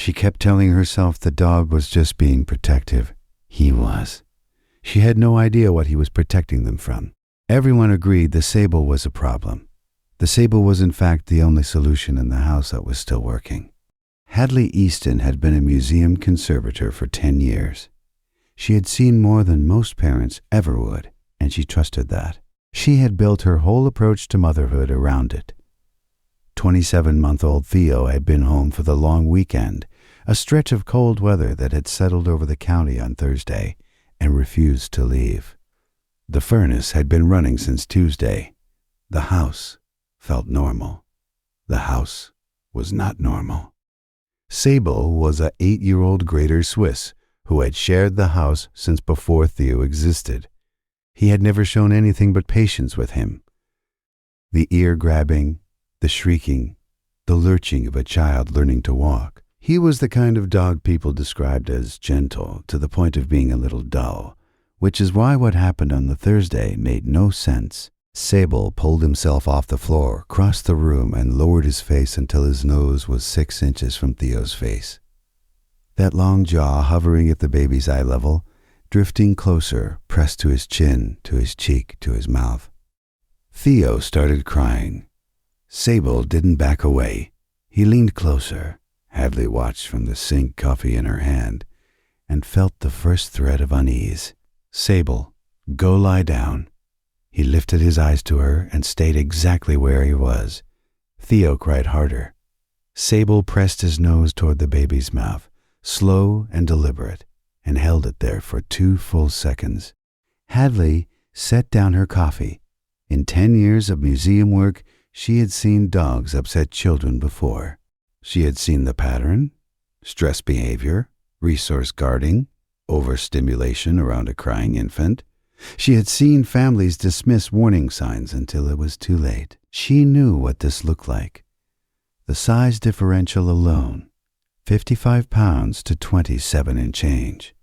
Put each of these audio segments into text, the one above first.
She kept telling herself the dog was just being protective. He was. She had no idea what he was protecting them from. Everyone agreed the Sable was a problem. The Sable was in fact the only solution in the house that was still working. Hadley Easton had been a museum conservator for 10 years. She had seen more than most parents ever would, and she trusted that. She had built her whole approach to motherhood around it. 27-month-old Theo had been home for the long weekend, a stretch of cold weather that had settled over the county on Thursday, and refused to leave. The furnace had been running since Tuesday. The house felt normal. The house was not normal. Sable was a 8-year-old Greater Swiss who had shared the house since before Theo existed. He had never shown anything but patience with him. The ear-grabbing, the shrieking, the lurching of a child learning to walk. He was the kind of dog people described as gentle to the point of being a little dull, which is why what happened on the Thursday made no sense. Sable pulled himself off the floor, crossed the room, and lowered his face until his nose was 6 inches from Theo's face. That long jaw hovering at the baby's eye level, drifting closer, pressed to his chin, to his cheek, to his mouth. Theo started crying. Sable didn't back away. He leaned closer. Hadley watched from the sink, coffee in her hand, and felt the first thread of unease. Sable, go lie down. He lifted his eyes to her and stayed exactly where he was. Theo cried harder. Sable pressed his nose toward the baby's mouth, slow and deliberate, and held it there for 2 full seconds. Hadley set down her coffee. In 10 years of museum work, she had seen dogs upset children before. She had seen the pattern: stress behavior, resource guarding, overstimulation around a crying infant. She had seen families dismiss warning signs until it was too late. She knew what this looked like. The size differential alone, 55 pounds to 27 and change,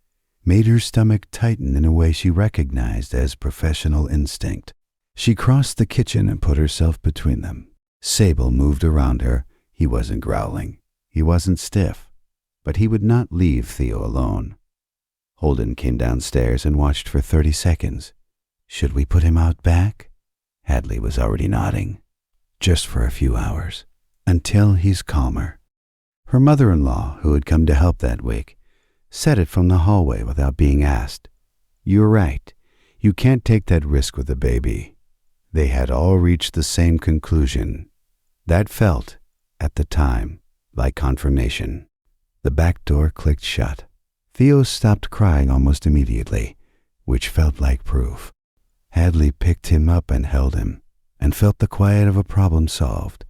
made her stomach tighten in a way she recognized as professional instinct. She crossed the kitchen and put herself between them. Sable moved around her. He wasn't growling. He wasn't stiff. But he would not leave Theo alone. Holden came downstairs and watched for 30 seconds. Should we put him out back? Hadley was already nodding. Just for a few hours. Until he's calmer. Her mother-in-law, who had come to help that week, said it from the hallway without being asked. You're right. You can't take that risk with a baby. They had all reached the same conclusion. That felt, at the time, like confirmation. The back door clicked shut. Theo stopped crying almost immediately, which felt like proof. Hadley picked him up and held him, and felt the quiet of a problem solved.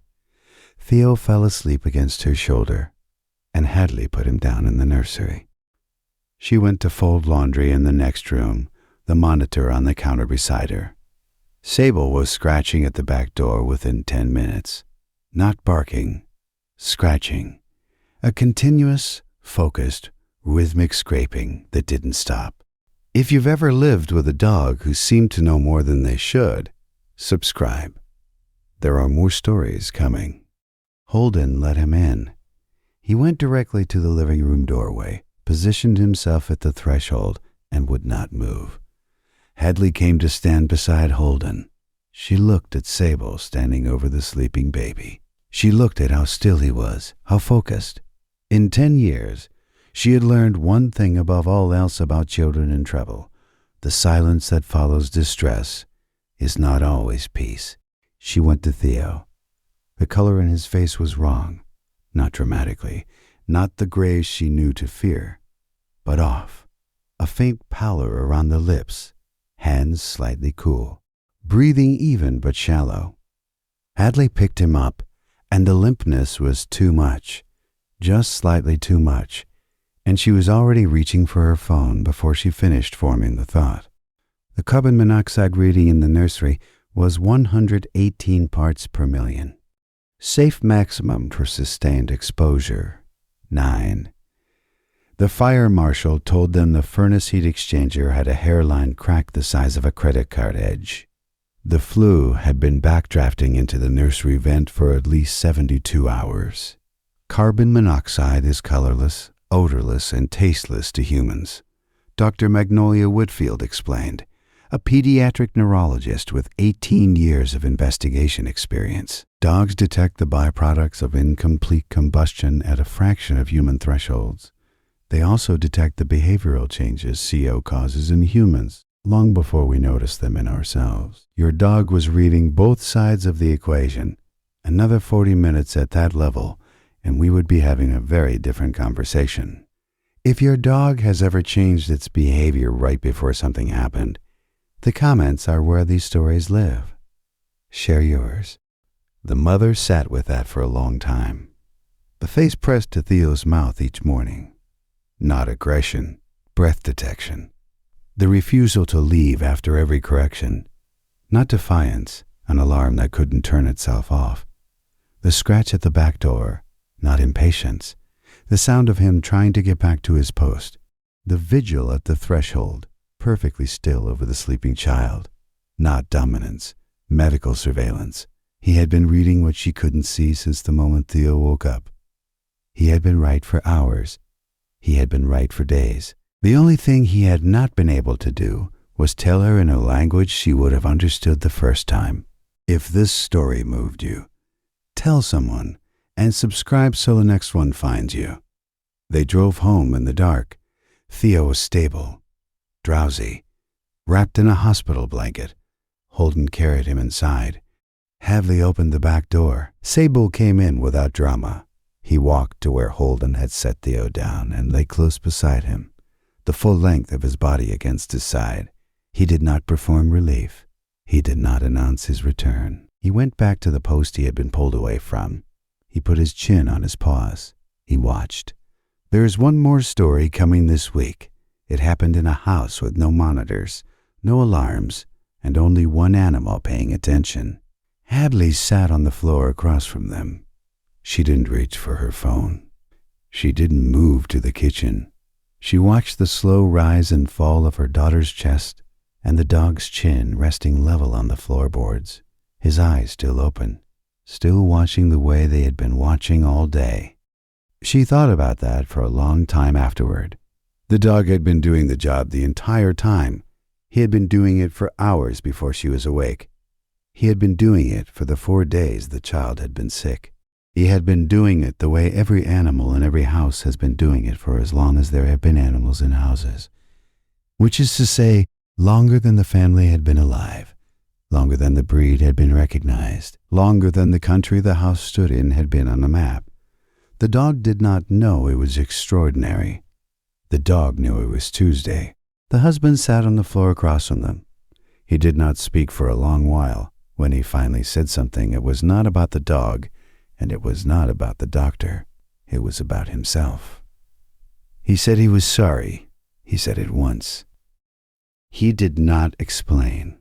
Theo fell asleep against her shoulder, and Hadley put him down in the nursery. She went to fold laundry in the next room, the monitor on the counter beside her. Sable was scratching at the back door within 10 minutes. Not barking, scratching. A continuous, focused, rhythmic scraping that didn't stop. If you've ever lived with a dog who seemed to know more than they should, subscribe. There are more stories coming. Holden let him in. He went directly to the living room doorway, positioned himself at the threshold, and would not move. Hadley came to stand beside Holden. She looked at Sable standing over the sleeping baby. She looked at how still he was, how focused. In 10 years, she had learned one thing above all else about children in trouble. The silence that follows distress is not always peace. She went to Theo. The color in his face was wrong, not dramatically, not the grays she knew to fear, but off, a faint pallor around the lips, hands slightly cool, breathing even but shallow. Hadley picked him up, and the limpness was too much, just slightly too much, and she was already reaching for her phone before she finished forming the thought. The carbon monoxide reading in the nursery was 118 parts per million. Safe maximum for sustained exposure, 9. The fire marshal told them the furnace heat exchanger had a hairline crack the size of a credit card edge. The flue had been backdrafting into the nursery vent for at least 72 hours. Carbon monoxide is colorless, odorless, and tasteless to humans. Dr. Magnolia Woodfield explained, a pediatric neurologist with 18 years of investigation experience. Dogs detect the byproducts of incomplete combustion at a fraction of human thresholds. They also detect the behavioral changes CO causes in humans, long before we notice them in ourselves. Your dog was reading both sides of the equation. Another 40 minutes at that level, and we would be having a very different conversation. If your dog has ever changed its behavior right before something happened, the comments are where these stories live. Share yours. The mother sat with that for a long time. The face pressed to Theo's mouth each morning. Not aggression, breath detection. The refusal to leave after every correction. Not defiance, an alarm that couldn't turn itself off. The scratch at the back door, not impatience. The sound of him trying to get back to his post. The vigil at the threshold, perfectly still over the sleeping child. Not dominance, medical surveillance. He had been reading what she couldn't see since the moment Theo woke up. He had been right for hours. He had been right for days. The only thing he had not been able to do was tell her in a language she would have understood the first time. If this story moved you, tell someone and subscribe so the next one finds you. They drove home in the dark. Theo was stable, drowsy, wrapped in a hospital blanket. Holden carried him inside. Havli opened the back door. Sable came in without drama. He walked to where Holden had set Theo down and lay close beside him, the full length of his body against his side. He did not perform relief. He did not announce his return. He went back to the post he had been pulled away from. He put his chin on his paws. He watched. There is one more story coming this week. It happened in a house with no monitors, no alarms, and only one animal paying attention. Hadley sat on the floor across from them. She didn't reach for her phone. She didn't move to the kitchen. She watched the slow rise and fall of her daughter's chest and the dog's chin resting level on the floorboards, his eyes still open, still watching the way they had been watching all day. She thought about that for a long time afterward. The dog had been doing the job the entire time. He had been doing it for hours before she was awake. He had been doing it for the 4 days the child had been sick. He had been doing it the way every animal in every house has been doing it for as long as there have been animals in houses. Which is to say, longer than the family had been alive, longer than the breed had been recognized, longer than the country the house stood in had been on the map. The dog did not know it was extraordinary. The dog knew it was Tuesday. The husband sat on the floor across from them. He did not speak for a long while. When he finally said something, it was not about the dog, and it was not about the doctor. It was about himself. He said he was sorry. He said it once. He did not explain.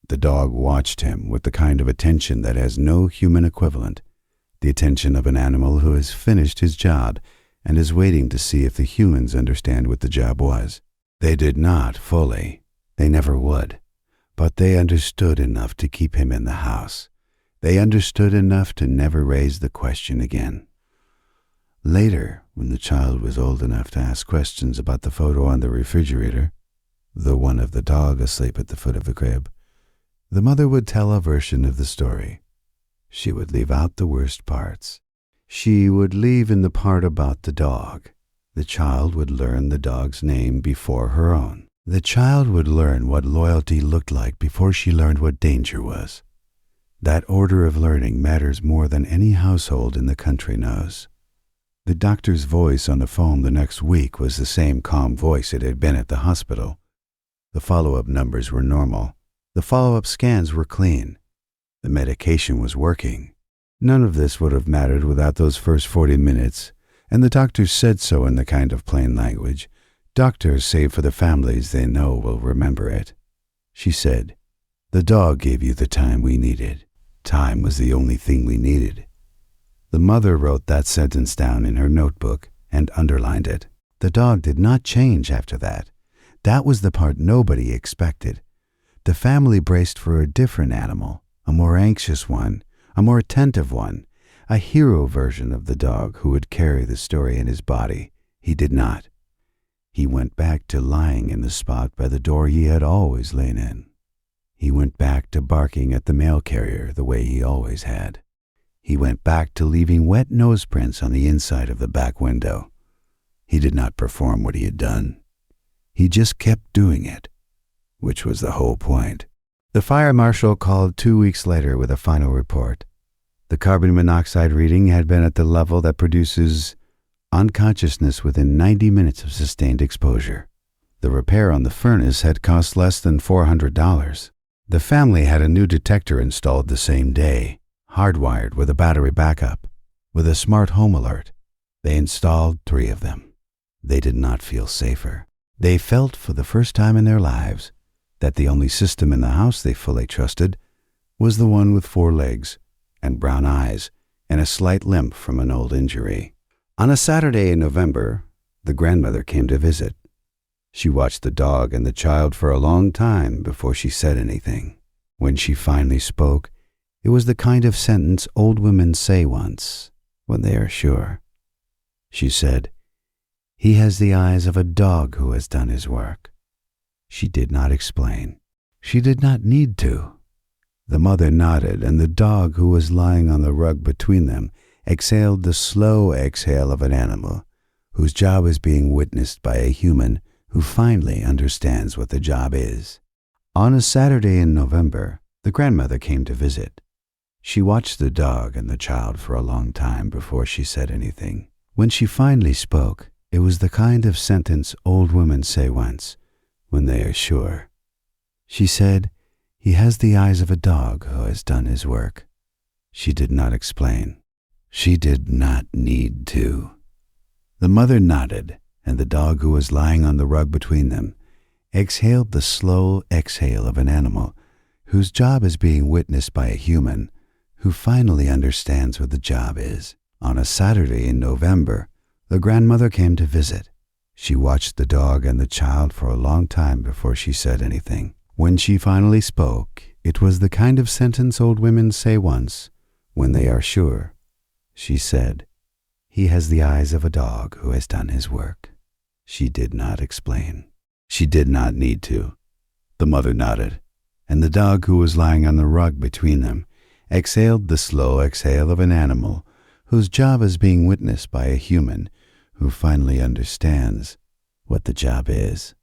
The dog watched him with the kind of attention that has no human equivalent, the attention of an animal who has finished his job and is waiting to see if the humans understand what the job was. They did not fully. They never would. But they understood enough to keep him in the house. They understood enough to never raise the question again. Later, when the child was old enough to ask questions about the photo on the refrigerator, the one of the dog asleep at the foot of the crib, the mother would tell a version of the story. She would leave out the worst parts. She would leave in the part about the dog. The child would learn the dog's name before her own. The child would learn what loyalty looked like before she learned what danger was. That order of learning matters more than any household in the country knows. The doctor's voice on the phone the next week was the same calm voice it had been at the hospital. The follow-up numbers were normal. The follow-up scans were clean. The medication was working. None of this would have mattered without those first 40 minutes, and the doctor said so in the kind of plain language doctors say for the families they know will remember it. She said, "The dog gave you the time we needed. Time was the only thing we needed." The mother wrote that sentence down in her notebook and underlined it. The dog did not change after that. That was the part nobody expected. The family braced for a different animal, a more anxious one, a more attentive one, a hero version of the dog who would carry the story in his body. He did not. He went back to lying in the spot by the door he had always lain in. He went back to barking at the mail carrier the way he always had. He went back to leaving wet nose prints on the inside of the back window. He did not perform what he had done. He just kept doing it, which was the whole point. The fire marshal called 2 weeks later with a final report. The carbon monoxide reading had been at the level that produces unconsciousness within 90 minutes of sustained exposure. The repair on the furnace had cost less than $400. The family had a new detector installed the same day, hardwired with a battery backup, with a smart home alert. They installed 3 of them. They did not feel safer. They felt for the first time in their lives that the only system in the house they fully trusted was the one with 4 legs and brown eyes and a slight limp from an old injury. On a Saturday in November, the grandmother came to visit. She watched the dog and the child for a long time before she said anything. When she finally spoke, it was the kind of sentence old women say once when they are sure. She said, "He has the eyes of a dog who has done his work." She did not explain. She did not need to. The mother nodded, and the dog who was lying on the rug between them exhaled the slow exhale of an animal whose job is being witnessed by a human who finally understands what the job is. On a Saturday in November, the grandmother came to visit. She watched the dog and the child for a long time before she said anything. When she finally spoke, it was the kind of sentence old women say once when they are sure. She said, "He has the eyes of a dog who has done his work." She did not explain. She did not need to. The mother nodded, and the dog who was lying on the rug between them exhaled the slow exhale of an animal whose job is being witnessed by a human who finally understands what the job is. On a Saturday in November, the grandmother came to visit. She watched the dog and the child for a long time before she said anything. When she finally spoke, it was the kind of sentence old women say once when they are sure. She said, "He has the eyes of a dog who has done his work." She did not explain. She did not need to. The mother nodded, and the dog who was lying on the rug between them exhaled the slow exhale of an animal whose job is being witnessed by a human who finally understands what the job is.